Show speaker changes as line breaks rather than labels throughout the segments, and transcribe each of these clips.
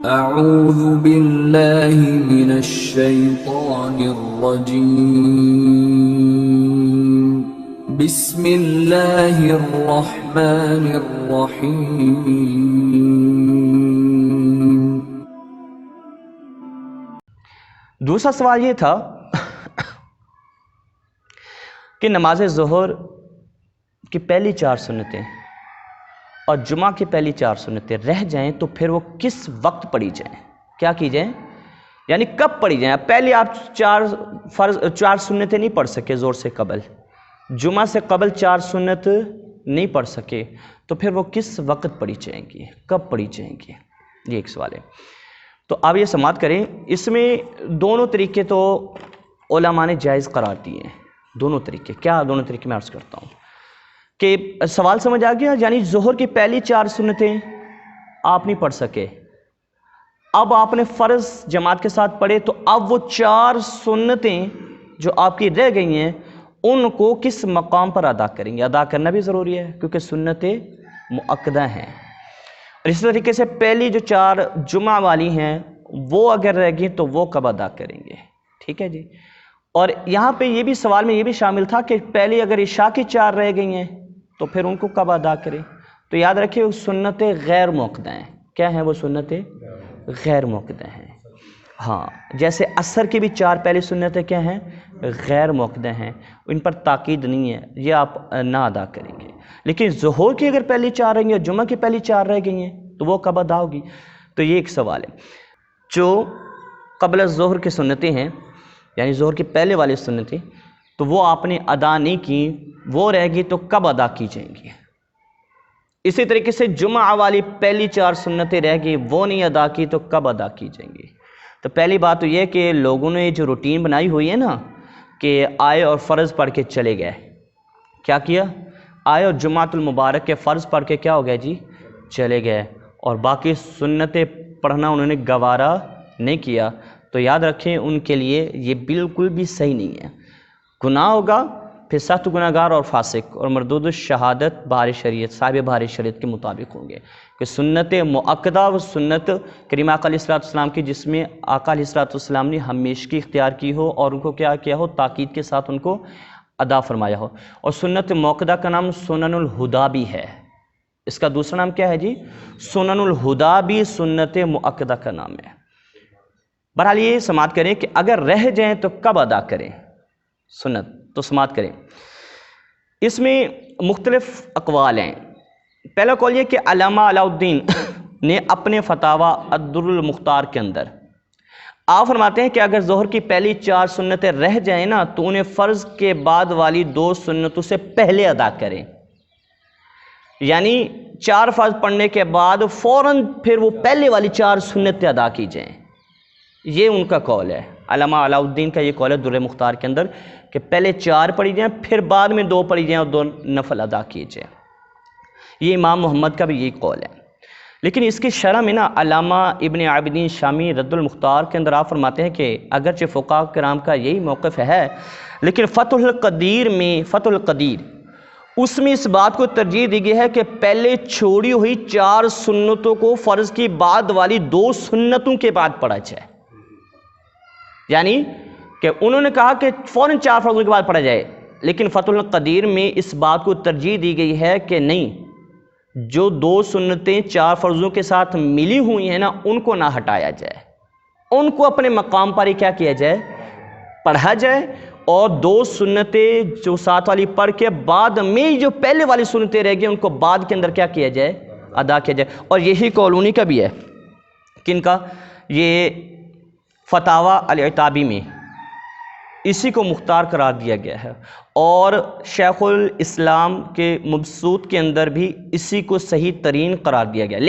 اعوذ باللہ من الشیطان الرجیم بسم اللہ الرحمن الرحیم۔
دوسرا سوال یہ تھا کہ نماز ظہر کی پہلی 4 سنتیں اور جمعہ کی پہلی 4 سنتیں رہ جائیں تو پھر وہ کس وقت پڑھی جائیں، کیا کی جائیں، یعنی کب پڑھی جائیں۔ پہلے آپ 4 سنتیں نہیں پڑھ سکے ظہر سے قبل، جمعہ سے قبل 4 سنت نہیں پڑھ سکے، تو پھر وہ کس وقت پڑھی جائیں گی، کب پڑھی جائیں گی، یہ ایک سوال ہے۔ تو آپ یہ سماعت کریں، اس میں دونوں طریقے تو علماء نے جائز قرار دیے ہیں، دونوں طریقے۔ کیا دونوں طریقے میں عرض کرتا ہوں کہ سوال سمجھ آ گیا، یعنی ظہر کی پہلی 4 سنتیں آپ نہیں پڑھ سکے، اب آپ نے فرض جماعت کے ساتھ پڑھے، تو اب وہ 4 سنتیں جو آپ کی رہ گئی ہیں ان کو کس مقام پر ادا کریں گے۔ ادا کرنا بھی ضروری ہے کیونکہ سنتیں مؤکدہ ہیں، اور اسی طریقے سے پہلی جو 4 جمعہ والی ہیں وہ اگر رہ گئی تو وہ کب ادا کریں گے، ٹھیک ہے جی۔ اور یہاں پہ یہ بھی سوال میں یہ بھی شامل تھا کہ پہلی اگر عشاء کی 4 رہ گئی ہیں تو پھر ان کو کب ادا کریں، تو یاد رکھیں وہ سنتیں غیر موقدہ ہیں۔ کیا ہیں وہ سنتیں؟ غیر موقدہ ہیں، ہاں، جیسے عصر کی بھی 4 پہلی سنتیں کیا ہیں، غیر موقدہ ہیں، ان پر تاکید نہیں ہے، یہ آپ نہ ادا کریں گے۔ لیکن ظہر کی اگر پہلی 4 رہیں گی اور جمعہ کی پہلی 4 رہ گئی ہیں تو وہ کب ادا ہوگی، تو یہ ایک سوال ہے۔ جو قبل ظہر کی سنتیں ہیں، یعنی ظہر کی پہلے والی سنتیں، تو وہ آپ نے ادا نہیں کی، وہ رہ گی تو کب ادا کی جائیں گی۔ اسی طریقے سے جمعہ والی پہلی 4 سنتیں رہ گئی، وہ نہیں ادا کی تو کب ادا کی جائیں گی۔ تو پہلی بات تو یہ کہ لوگوں نے جو روٹین بنائی ہوئی ہے نا کہ آئے اور فرض پڑھ کے چلے گئے، کیا کیا، آئے اور جمعۃ المبارک کے فرض پڑھ کے کیا ہو گیا جی، چلے گئے، اور باقی سنتیں پڑھنا انہوں نے گوارا نہیں کیا، تو یاد رکھیں ان کے لیے یہ بالکل بھی صحیح نہیں ہے، گناہ ہوگا، پھر سخت گناہ گار اور فاسق، اور مردود الشہادت بہار شریعت، صاحب بہار شریعت کے مطابق ہوں گے۔ کہ سنت مؤکدہ و سنت کریم آقا علیہ السلام کی جس میں آقا علیہ السلام نے ہمیشگی اختیار کی ہو اور ان کو کیا کیا ہو، تاکید کے ساتھ ان کو ادا فرمایا ہو۔ اور سنت موقدہ کا نام سنن الہدا بھی ہے، اس کا دوسرا نام کیا ہے جی، سنن الہدا بھی سنت مؤکدہ کا نام ہے۔ بہرحال یہ سماعت کریں کہ اگر رہ جائیں تو کب ادا کریں سنت، تو سماعت کریں۔ اس میں مختلف اقوال ہیں۔ پہلا قول یہ کہ علامہ علاء الدین نے اپنے فتاوی الدر المختار کے اندر آپ فرماتے ہیں کہ اگر ظہر کی پہلی 4 سنتیں رہ جائیں نا تو انہیں فرض کے بعد والی 2 سنتوں سے پہلے ادا کریں، یعنی 4 فرض پڑھنے کے بعد فوراً پھر وہ پہلے والی 4 سنتیں ادا کی جائیں، یہ ان کا قول ہے۔ علامہ علاء الدین کا یہ قول ہے در مختار کے اندر کہ پہلے 4 پڑھی جائیں، پھر بعد میں 2 پڑھی جائیں اور 2 نفل ادا کیے جائیں، یہ امام محمد کا بھی یہی قول ہے۔ لیکن اس کی شرح میں نا علامہ ابن عابدین شامی رد المختار کے اندر آپ فرماتے ہیں کہ اگرچہ فقہاء کرام کا یہی موقف ہے، لیکن فتح القدیر اس میں اس بات کو ترجیح دی گئی ہے کہ پہلے چھوڑی ہوئی 4 سنتوں کو فرض کی بعد والی 2 سنتوں کے بعد پڑھا جائے، یعنی کہ انہوں نے کہا کہ فوراً 4 فرضوں کے بعد پڑھا جائے، لیکن فتح القدیر میں اس بات کو ترجیح دی گئی ہے کہ نہیں، جو 2 سنتیں 4 فرضوں کے ساتھ ملی ہوئی ہیں نا ان کو نہ ہٹایا جائے، ان کو اپنے مقام پر ہی کیا کیا جائے، پڑھا جائے، اور 2 سنتیں جو ساتھ والی پڑھ کے بعد میں جو پہلے والی سنتیں رہ گئی ان کو بعد کے اندر کیا کیا جائے، ادا کیا جائے۔ اور یہی قول انہی کا بھی ہے، کن کا، یہ فتاوی العتابی میں اسی کو مختار قرار دیا گیا ہے، اور شیخ الاسلام کے مبسوط کے اندر بھی اسی کو صحیح ترین قرار دیا گیا۔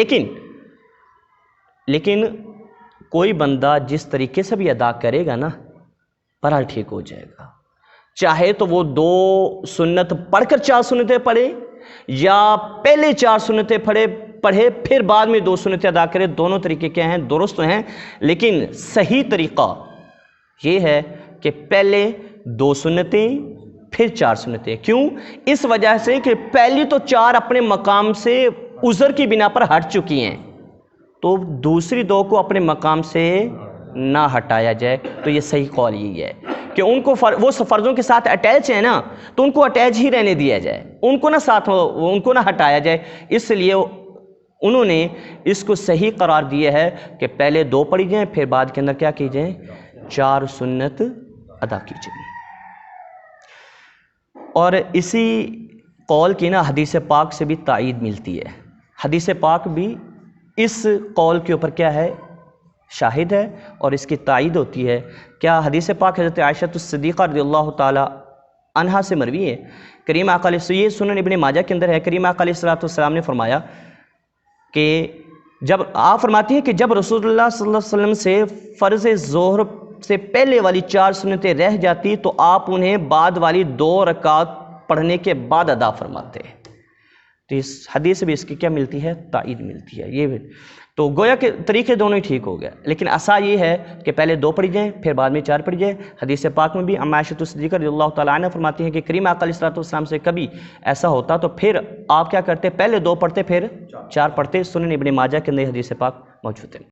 لیکن کوئی بندہ جس طریقے سے بھی ادا کرے گا نا بہرحال ٹھیک ہو جائے گا، چاہے تو وہ 2 سنت پڑھ کر 4 سنتیں پڑھے یا پہلے 4 سنتیں پڑھے پھر بعد میں 2 سنتیں ادا کرے، دونوں طریقے کیا ہیں، درست ہیں، لیکن صحیح طریقہ یہ ہے کہ پہلے 2 سنتیں پھر 4 سنتیں۔ کیوں؟ اس وجہ سے کہ پہلی تو 4 اپنے مقام سے عذر کی بنا پر ہٹ چکی ہیں، تو دوسری دو کو اپنے مقام سے نہ ہٹایا جائے. تو یہ صحیح قول یہی ہے کہ ان کو وہ فرضوں کے ساتھ اٹیچ ہیں نا، تو ان کو اٹیچ ہی رہنے دیا جائے، ان کو نہ ساتھ ان کو نہ ہٹایا جائے. اس لیے انہوں نے اس کو صحیح قرار دیا ہے کہ پہلے 2 پڑھی جائیں، پھر بعد کے اندر کیا کی جائیں، 4 سنت ادا کی جائیں. اور اسی قول کی نا حدیث پاک سے بھی تائید ملتی ہے. حدیث پاک بھی اس قول کے اوپر کیا ہے، شاہد ہے اور اس کی تائید ہوتی ہے. کیا حدیث پاک حضرت عائشہ الصدیقہ رضی اللہ تعالی عنہا سے مروی ہے. کریم آقا علیہ، یہ سنن ابن ماجہ کے اندر ہے، کریم آقا علیہ السلام نے فرمایا کہ جب آپ فرماتی ہیں کہ جب رسول اللہ صلی اللہ علیہ وسلم سے فرض ظہر سے پہلے والی 4 سنتیں رہ جاتی تو آپ انہیں بعد والی 2 رکعات پڑھنے کے بعد ادا فرماتے. تو اس حدیث سے بھی اس کی کیا ملتی ہے، تائید ملتی ہے. یہ تو گویا کہ طریقے دونوں ہی ٹھیک ہو گیا، لیکن ایسا یہ ہے کہ پہلے 2 پڑھی جائیں پھر بعد میں 4 پڑھی جائیں. حدیث پاک میں بھی ام عائشہ الصدیقہ رضی اللہ تعالیٰ عنہ فرماتی ہیں کہ کریم آقا علیہ السلام سے کبھی ایسا ہوتا تو پھر آپ کیا کرتے، پہلے 2 پڑھتے پھر 4 پڑھتے. سنن ابن ماجہ کے اندر حدیث پاک موجود ہے.